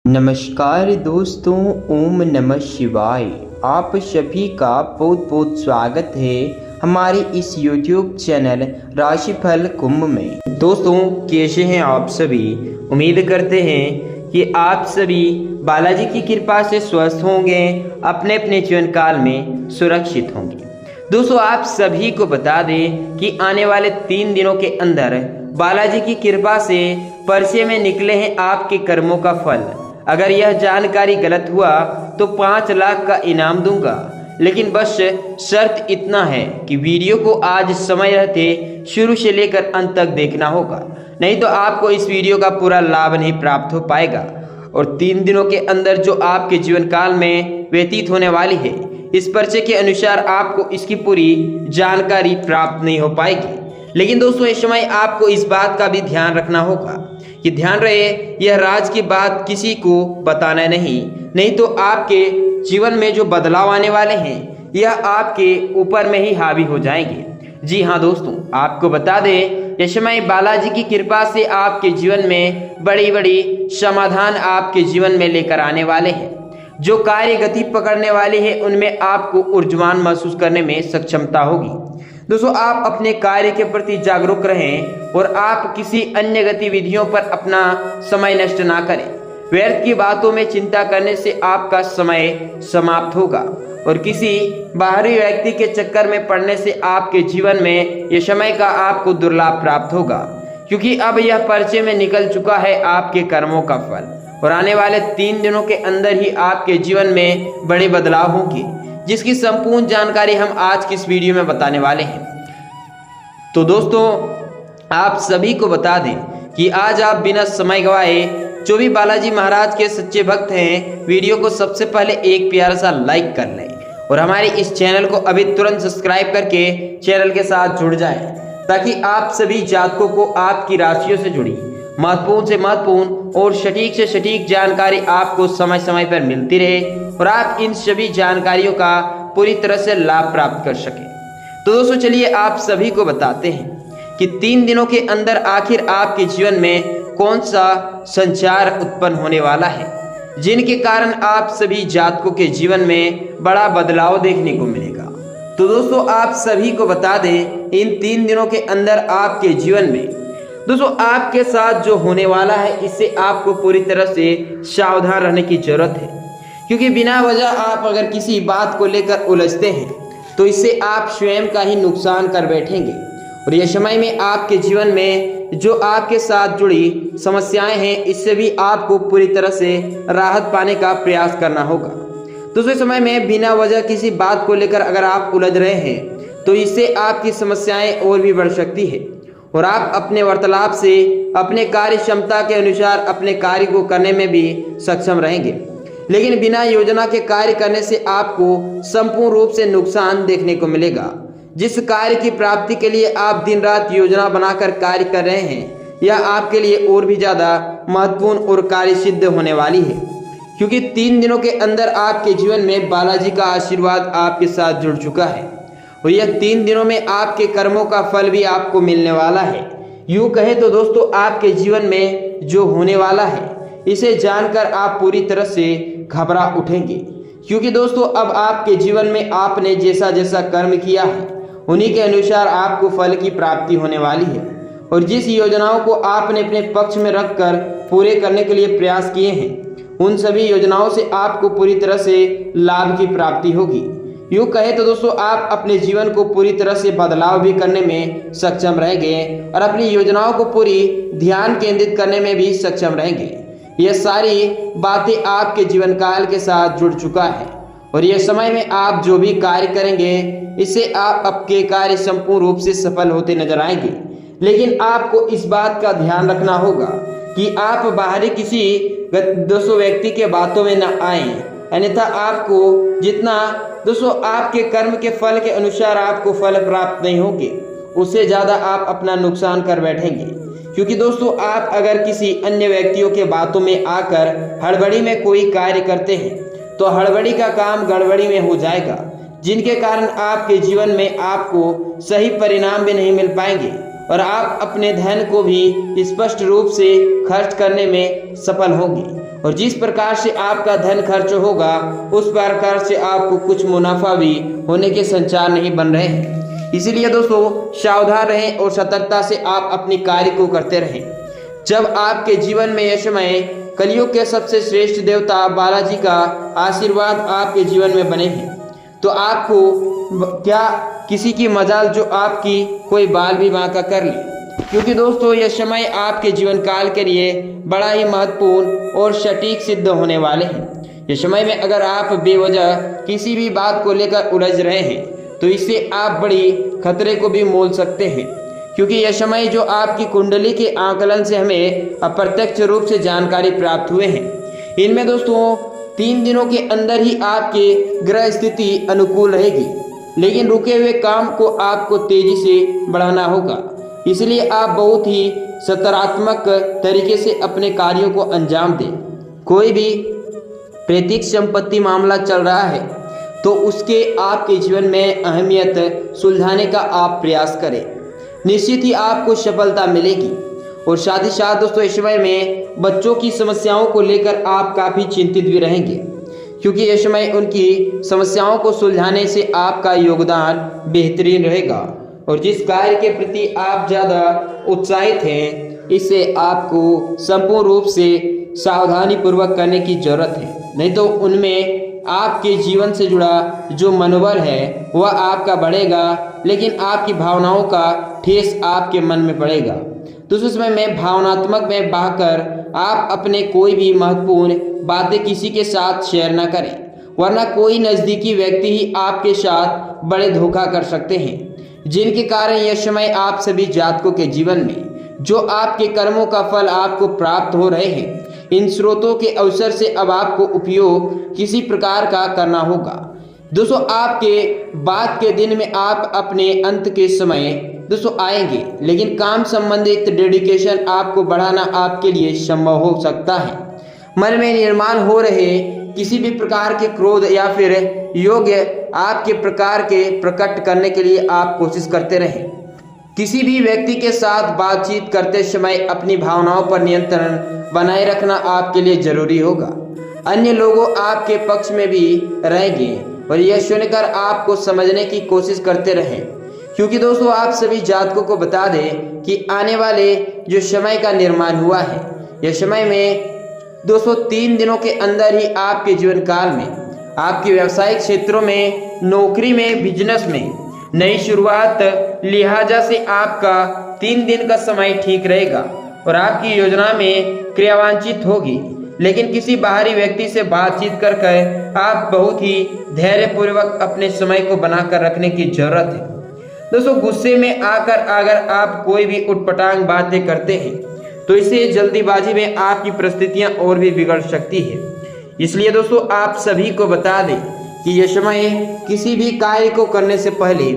नमस्कार दोस्तों, ओम नमः शिवाय। आप सभी का बहुत बहुत स्वागत है हमारे इस YouTube चैनल राशिफल कुंभ में। दोस्तों, कैसे हैं आप सभी? उम्मीद करते हैं कि आप सभी बालाजी की कृपा से स्वस्थ होंगे, अपने अपने जीवन काल में सुरक्षित होंगे। दोस्तों, आप सभी को बता दें कि आने वाले 3 दिनों के अंदर बालाजी की कृपा से पर्चे में निकले हैं आपके कर्मों का फल। अगर यह जानकारी गलत हुआ तो 5 लाख का इनाम दूंगा, लेकिन बस शर्त इतना है कि वीडियो को आज समय रहते शुरू से लेकर अंत तक देखना होगा, नहीं तो आपको इस वीडियो का पूरा लाभ नहीं प्राप्त हो पाएगा। और 3 दिनों के अंदर जो आपके जीवन काल में व्यतीत होने वाली है, इस पर्चे के अनुसार आपको इसकी पूरी जानकारी प्राप्त नहीं हो पाएगी। लेकिन दोस्तों, इस समय आपको इस बात का भी ध्यान रखना होगा कि ध्यान रहे, यह राज की बात किसी को बताना नहीं तो आपके जीवन में जो बदलाव आने वाले हैं यह आपके ऊपर में ही हावी हो जाएंगे। जी हाँ दोस्तों, आपको बता दें, इस समय बालाजी की कृपा से आपके जीवन में बड़ी बड़ी समाधान आपके जीवन में लेकर आने वाले हैं। जो कार्य गति पकड़ने वाले हैं उनमें आपको ऊर्जावान महसूस करने में सक्षमता होगी। दोस्तों, आप अपने कार्य के प्रति जागरूक रहें और आप किसी अन्य गतिविधियों पर अपना समय नष्ट ना करें। व्यर्थ की बातों में चिंता करने से आपका समय समाप्त होगा और किसी बाहरी व्यक्ति के चक्कर में पड़ने से आपके जीवन में यह समय का आपको दुर्लाभ प्राप्त होगा, क्योंकि अब यह पर्चे में निकल चुका है आपके कर्मों का फल। और आने वाले 3 दिनों के अंदर ही आपके जीवन में बड़े बदलाव होंगे, जिसकी संपूर्ण जानकारी हम आज की इस वीडियो में बताने वाले हैं। तो दोस्तों, आप सभी को बता दें कि आज आप बिना समय गवाए जो भी बालाजी महाराज के सच्चे भक्त हैं, वीडियो को सबसे पहले एक प्यारा सा लाइक कर लें और हमारे इस चैनल को अभी तुरंत सब्सक्राइब करके चैनल के साथ जुड़ जाएं, ताकि आप सभी जातकों को आपकी राशियों से जुड़ी महत्वपूर्ण से महत्वपूर्ण और सटीक से सटीक जानकारी आपको समय समय पर मिलती रहे और आप इन सभी जानकारियों का पूरी तरह से लाभ प्राप्त कर सकें। तो दोस्तों, चलिए आप सभी को बताते हैं कि 3 दिनों के अंदर आखिर आपके जीवन में कौन सा संचार उत्पन्न होने वाला है, जिनके कारण आप सभी जातकों के जीवन में बड़ा बदलाव देखने को मिलेगा। तो दोस्तों, आप सभी को बता दें, इन 3 दिनों के अंदर आपके जीवन में दोस्तों आपके साथ जो होने वाला है, इससे आपको पूरी तरह से सावधान रहने की जरूरत है, क्योंकि बिना वजह आप अगर किसी बात को लेकर उलझते हैं तो इससे आप स्वयं का ही नुकसान कर बैठेंगे। और यह समय में आपके जीवन में जो आपके साथ जुड़ी समस्याएं हैं, इससे भी आपको पूरी तरह से राहत पाने का प्रयास करना होगा। दूसरे समय में बिना वजह किसी बात को लेकर अगर आप उलझ रहे हैं तो इससे आपकी समस्याएं और भी बढ़ सकती है और आप अपने वार्तालाप से अपने कार्य क्षमता के अनुसार अपने कार्य को करने में भी सक्षम रहेंगे। लेकिन बिना योजना के कार्य करने से आपको संपूर्ण रूप से नुकसान देखने को मिलेगा। जिस कार्य की प्राप्ति के लिए आप दिन रात योजना बनाकर कार्य कर रहे हैं, यह आपके लिए और भी ज्यादा महत्वपूर्ण और कार्य सिद्ध होने वाली है, क्योंकि 3 दिनों के अंदर आपके जीवन में बालाजी का आशीर्वाद आपके साथ जुड़ चुका है और यह 3 दिनों में आपके कर्मों का फल भी आपको मिलने वाला है। यूं कहे तो दोस्तों, आपके जीवन में जो होने वाला है, इसे जानकर आप पूरी तरह से घबरा उठेंगे, क्योंकि दोस्तों अब आपके जीवन में आपने जैसा जैसा कर्म किया है उन्हीं के अनुसार आपको फल की प्राप्ति होने वाली है। और जिस योजनाओं को आपने अपने पक्ष में रखकर पूरे करने के लिए प्रयास किए हैं, उन सभी योजनाओं से आपको पूरी तरह से लाभ की प्राप्ति होगी। यूं कहे तो दोस्तों, आप अपने जीवन को पूरी तरह से बदलाव भी करने में सक्षम रहेंगे और अपनी योजनाओं को पूरी ध्यान केंद्रित करने में भी सक्षम रहेंगे। यह सारी बातें आपके जीवन काल के साथ जुड़ चुका है और यह समय में आप जो भी कार्य करेंगे, इससे आप आपके कार्य संपूर्ण रूप से सफल होते नजर आएंगे। लेकिन आपको इस बात का ध्यान रखना होगा कि आप बाहरी किसी दोस्तों व्यक्ति के बातों में न आए, अन्यथा आपको जितना दोस्तों आपके कर्म के फल के अनुसार आपको फल प्राप्त नहीं होंगे, उससे ज्यादा आप अपना नुकसान कर बैठेंगे। क्योंकि दोस्तों, आप अगर किसी अन्य व्यक्तियों के बातों में आकर हड़बड़ी में कोई कार्य करते हैं तो हड़बड़ी का काम गड़बड़ी में हो जाएगा, जिनके कारण आपके जीवन में आपको सही परिणाम भी नहीं मिल पाएंगे और आप अपने धन को भी स्पष्ट रूप से खर्च करने में सफल होंगे। और जिस प्रकार से आपका धन खर्च होगा उस प्रकार से आपको कुछ मुनाफा भी होने के संचार नहीं बन रहे हैं। इसीलिए दोस्तों सावधान रहें और सतर्कता से आप अपनी कार्य को करते रहें। जब आपके जीवन में यह समय कलयुग के सबसे श्रेष्ठ देवता बालाजी का आशीर्वाद आपके जीवन में बने हैं तो आपको क्या किसी की मजाल जो आपकी कोई बाल भी बांका कर ले, क्योंकि दोस्तों यह समय आपके जीवन काल के लिए बड़ा ही महत्वपूर्ण और सटीक सिद्ध होने वाले हैं। इस समय में अगर आप बेवजह किसी भी बात को लेकर उलझ रहे हैं तो इससे आप बड़ी खतरे को भी मोल सकते हैं, क्योंकि यह समय जो आपकी कुंडली के आकलन से हमें अप्रत्यक्ष रूप से जानकारी प्राप्त हुए हैं, इनमें दोस्तों 3 दिनों के अंदर ही आपके ग्रह स्थिति अनुकूल रहेगी, लेकिन रुके हुए काम को आपको तेजी से बढ़ाना होगा। इसलिए आप बहुत ही सकारात्मक तरीके से अपने कार्यों को अंजाम दें। कोई भी पैतृक संपत्ति मामला चल रहा है तो उसके आपके जीवन में अहमियत सुलझाने का आप प्रयास करें, निश्चित ही आपको सफलता मिलेगी। और साथ ही साथ दोस्तों इस समय में बच्चों की समस्याओं को लेकर आप काफ़ी चिंतित भी रहेंगे, क्योंकि इस समय उनकी समस्याओं को सुलझाने से आपका योगदान बेहतरीन रहेगा। और जिस कार्य के प्रति आप ज़्यादा उत्साहित हैं इससे आपको संपूर्ण रूप से सावधानी पूर्वक करने की जरूरत है, नहीं तो उनमें आपके जीवन से जुड़ा जो मनोबल है वह आपका बढ़ेगा, लेकिन आपकी भावनाओं का ठेस आपके मन में पड़ेगा। तो उस समय में भावनात्मक में बहकर आप अपने कोई भी महत्वपूर्ण बातें किसी के साथ शेयर ना करें, वरना कोई नज़दीकी व्यक्ति ही आपके साथ बड़े धोखा कर सकते हैं, जिनके कारण यह समय आप सभी जातकों के जीवन में जो आपके कर्मों का फल आपको प्राप्त हो रहे हैं, इन स्रोतों के अवसर से अब आपको उपयोग किसी प्रकार का करना होगा। दोस्तों आपके बाद के दिन में आप अपने अंत के समय दोस्तों आएंगे, लेकिन काम संबंधित डेडिकेशन आपको बढ़ाना आपके लिए संभव हो सकता है। मन में निर्माण हो रहे किसी भी प्रकार के क्रोध या फिर योग्य आपके प्रकार के प्रकट करने के लिए आप कोशिश करते रहें। किसी भी व्यक्ति के साथ बातचीत करते समय अपनी भावनाओं पर नियंत्रण बनाए रखना आपके लिए जरूरी होगा। अन्य लोगों आपके पक्ष में भी रहेंगे और यह सुनकर आपको समझने की कोशिश करते रहें, क्योंकि दोस्तों आप सभी जातकों को बता दें कि आने वाले जो समय का निर्माण हुआ है, यह समय में दोस्तों 3 दिनों के अंदर ही आपके जीवन काल में आपके व्यावसायिक क्षेत्रों में, नौकरी में, बिजनेस में नई शुरुआत, लिहाजा से आपका 3 दिन का समय ठीक रहेगा और आपकी योजना में क्रियान्वित होगी। लेकिन किसी बाहरी व्यक्ति से बातचीत कर आप बहुत ही धैर्यपूर्वक अपने समय को बनाकर रखने की जरूरत है। दोस्तों गुस्से में आकर अगर आप कोई भी उटपटांग बातें करते हैं तो इससे जल्दीबाजी में आपकी परिस्थितियां और भी बिगड़ सकती है। इसलिए दोस्तों आप सभी को बता दें कि यह समय किसी भी कार्य को करने से पहले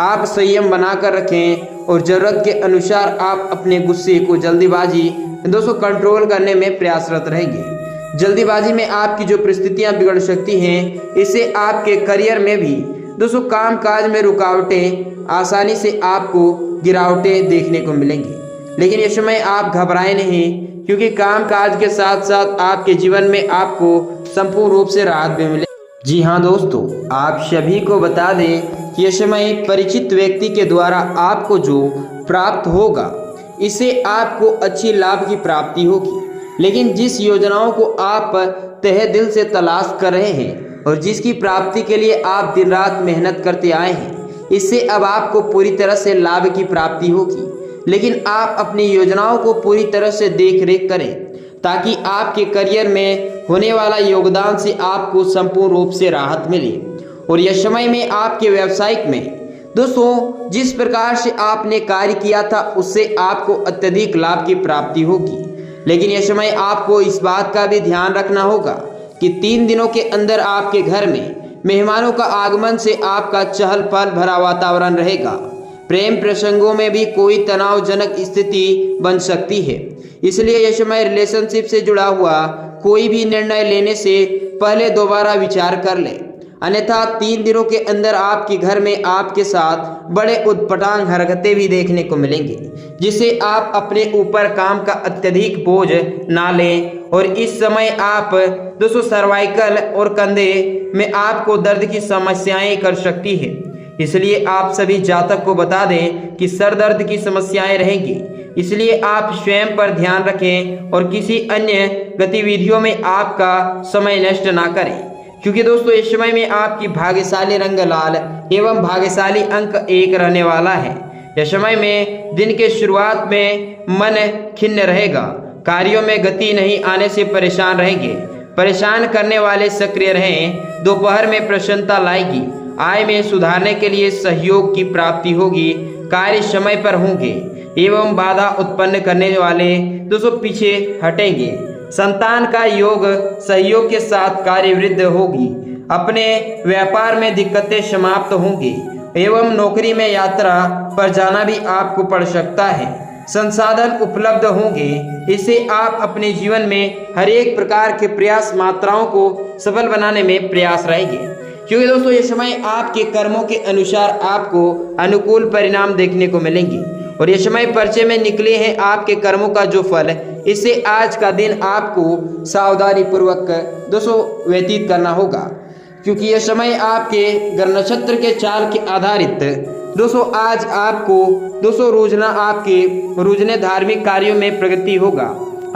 आप संयम बनाकर रखें और ज़रूरत के अनुसार आप अपने गुस्से को जल्दीबाजी दोस्तों कंट्रोल करने में प्रयासरत रहेंगे। जल्दीबाजी में आपकी जो परिस्थितियां बिगड़ सकती हैं, इससे आपके करियर में भी दोस्तों काम काज में रुकावटें, आसानी से आपको गिरावटें देखने को मिलेंगी। लेकिन इस समय आप घबराएं नहीं, क्योंकि काम काज के साथ साथ आपके जीवन में आपको संपूर्ण रूप से राहत भी मिले। जी हाँ दोस्तों, आप सभी को बता दें कि यह समय परिचित व्यक्ति के द्वारा आपको जो प्राप्त होगा इससे आपको अच्छी लाभ की प्राप्ति होगी। लेकिन जिस योजनाओं को आप तहे दिल से तलाश कर रहे हैं और जिसकी प्राप्ति के लिए आप दिन रात मेहनत करते आए हैं, इससे अब आपको पूरी तरह से लाभ की प्राप्ति होगी। लेकिन आप अपनी योजनाओं को पूरी तरह से देख रेख करें ताकि आपके करियर में होने वाला योगदान से आपको संपूर्ण रूप से राहत मिले। और यह समय में आपके व्यावसायिक में दोस्तों जिस प्रकार से आपने कार्य किया था उससे आपको अत्यधिक लाभ की प्राप्ति होगी। लेकिन यह समय आपको इस बात का भी ध्यान रखना होगा कि 3 दिनों के अंदर आपके घर में मेहमानों का आगमन से आपका चहल पहल भरा वातावरण रहेगा। प्रेम प्रसंगों में भी कोई तनावजनक स्थिति बन सकती है। इसलिए यह समय रिलेशनशिप से जुड़ा हुआ कोई भी निर्णय लेने से पहले दोबारा विचार कर ले। अन्यथा 3 दिनों के अंदर आपके घर में आपके साथ बड़े उटपटांग हरकतें भी देखने को मिलेंगी, जिससे आप अपने ऊपर काम का अत्यधिक बोझ ना लें। और इस समय आप दोस्तों सर्वाइकल और कंधे में आपको दर्द की समस्याएं कर सकती है, इसलिए आप सभी जातक को बता दें कि सर दर्द की समस्याएं रहेंगी, इसलिए आप स्वयं पर ध्यान रखें और किसी अन्य गतिविधियों में आपका समय नष्ट ना करें, क्योंकि दोस्तों इस समय में आपकी भाग्यशाली रंग लाल एवं भाग्यशाली अंक 1 रहने वाला है। इस समय में दिन के शुरुआत में मन खिन्न रहेगा, कार्यों में गति नहीं आने से परेशान रहेंगे, परेशान करने वाले सक्रिय रहें। दोपहर में प्रसन्नता लाएगी, आय में सुधारने के लिए सहयोग की प्राप्ति होगी, कार्य समय पर होंगे एवं बाधा उत्पन्न करने वाले दोस्तों पीछे हटेंगे। संतान का योग सहयोग के साथ कार्य वृद्धि होगी, अपने व्यापार में दिक्कतें समाप्त होंगी एवं नौकरी में यात्रा पर जाना भी आपको पड़ सकता है। संसाधन उपलब्ध होंगे, इससे आप अपने जीवन में हर एक प्रकार के प्रयास मात्राओं को सफल बनाने में प्रयास रहेंगे, क्योंकि दोस्तों ये समय आपके कर्मों के अनुसार आपको अनुकूल परिणाम देखने को मिलेंगे। और ये समय परिचय में निकले हैं आपके कर्मों का जो फल, इससे आज का दिन आपको सावधानी पूर्वक दोस्तों व्यतीत करना होगा, क्योंकि यह समय आपके ग्रह नक्षत्र के चाल के आधारित दोस्तों आज आपको दोस्तों रोजने धार्मिक कार्यों में प्रगति होगा।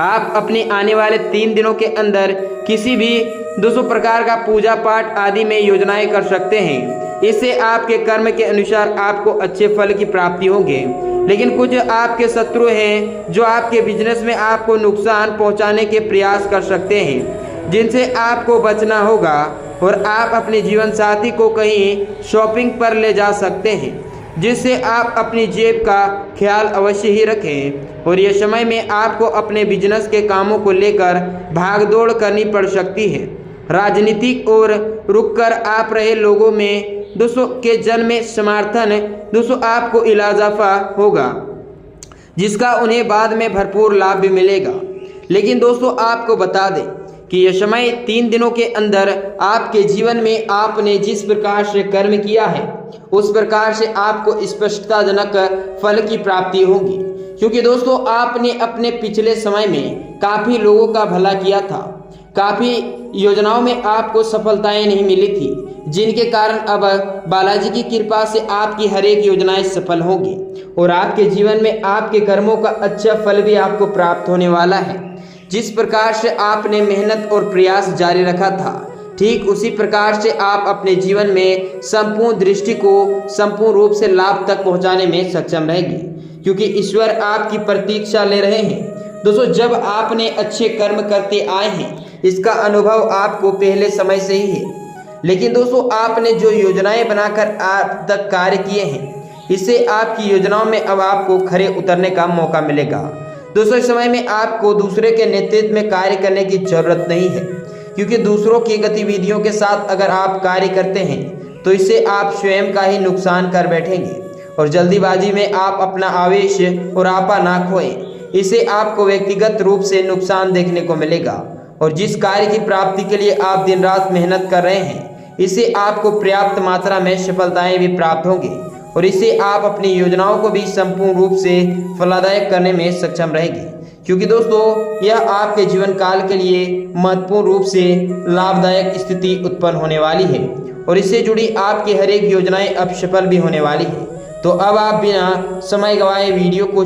आप अपने आने वाले 3 दिनों के अंदर किसी भी दोस्तों प्रकार का पूजा पाठ आदि में योजनाएं कर सकते हैं, इससे आपके कर्म के अनुसार आपको अच्छे फल की प्राप्ति होंगे। लेकिन कुछ आपके शत्रु हैं जो आपके बिजनेस में आपको नुकसान पहुंचाने के प्रयास कर सकते हैं, जिनसे आपको बचना होगा। और आप अपने जीवन साथी को कहीं शॉपिंग पर ले जा सकते हैं, जिससे आप अपनी जेब का ख्याल अवश्य ही रखें। और ये समय में आपको अपने बिजनेस के कामों को लेकर भागदौड़ करनी पड़ सकती है। राजनीतिक और रुककर आप रहे लोगों में दोस्तों के जन में समर्थन दोस्तों आपको इजाफा होगा, जिसका उन्हें बाद में भरपूर लाभ भी मिलेगा। लेकिन दोस्तों आपको बता दें कि यह समय 3 दिनों के अंदर आपके जीवन में आपने जिस प्रकार से कर्म किया है उस प्रकार से आपको स्पष्टताजनक फल की प्राप्ति होगी, क्योंकि दोस्तों आपने अपने पिछले समय में काफी लोगों का भला किया था, काफी योजनाओं में आपको सफलताएं नहीं मिली थी, जिनके कारण अब बालाजी की कृपा से आपकी हर एक योजनाएं सफल होंगी और आपके जीवन में आपके कर्मों का अच्छा फल भी आपको प्राप्त होने वाला है। जिस प्रकार से आपने मेहनत और प्रयास जारी रखा था, ठीक उसी प्रकार से आप अपने जीवन में संपूर्ण दृष्टि को संपूर्ण रूप से लाभ तक पहुंचाने में सक्षम रहेंगे, क्योंकि ईश्वर आपकी प्रतीक्षा ले रहे हैं। दोस्तों जब आपने अच्छे कर्म करते आए हैं, इसका अनुभव आपको पहले समय से ही है, लेकिन दोस्तों आपने जो योजनाएं बनाकर आज तक कार्य किए हैं, इससे आपकी योजनाओं में अब आपको खरे उतरने का मौका मिलेगा। दोस्तों इस समय में आपको दूसरे के नेतृत्व में कार्य करने की जरूरत नहीं है, क्योंकि दूसरों की गतिविधियों के साथ अगर आप कार्य करते हैं तो इससे आप स्वयं का ही नुकसान कर बैठेंगे और जल्दीबाजी में आप अपना आवेश और आपा ना खोएं, इससे आपको व्यक्तिगत रूप से नुकसान देखने को मिलेगा। और जिस कार्य की प्राप्ति के लिए आप दिन रात मेहनत कर रहे हैं, इससे आपको पर्याप्त मात्रा में सफलताएं भी प्राप्त होंगी और इससे आप अपनी योजनाओं को भी संपूर्ण रूप से फलदायक करने में सक्षम रहेंगे, क्योंकि दोस्तों यह आपके जीवन काल के लिए महत्वपूर्ण रूप से लाभदायक स्थिति उत्पन्न होने वाली है और इससे जुड़ी आपकी हर एक योजनाएं अब सफल भी होने वाली है। तो अब आप बिना समय गंवाए वीडियो को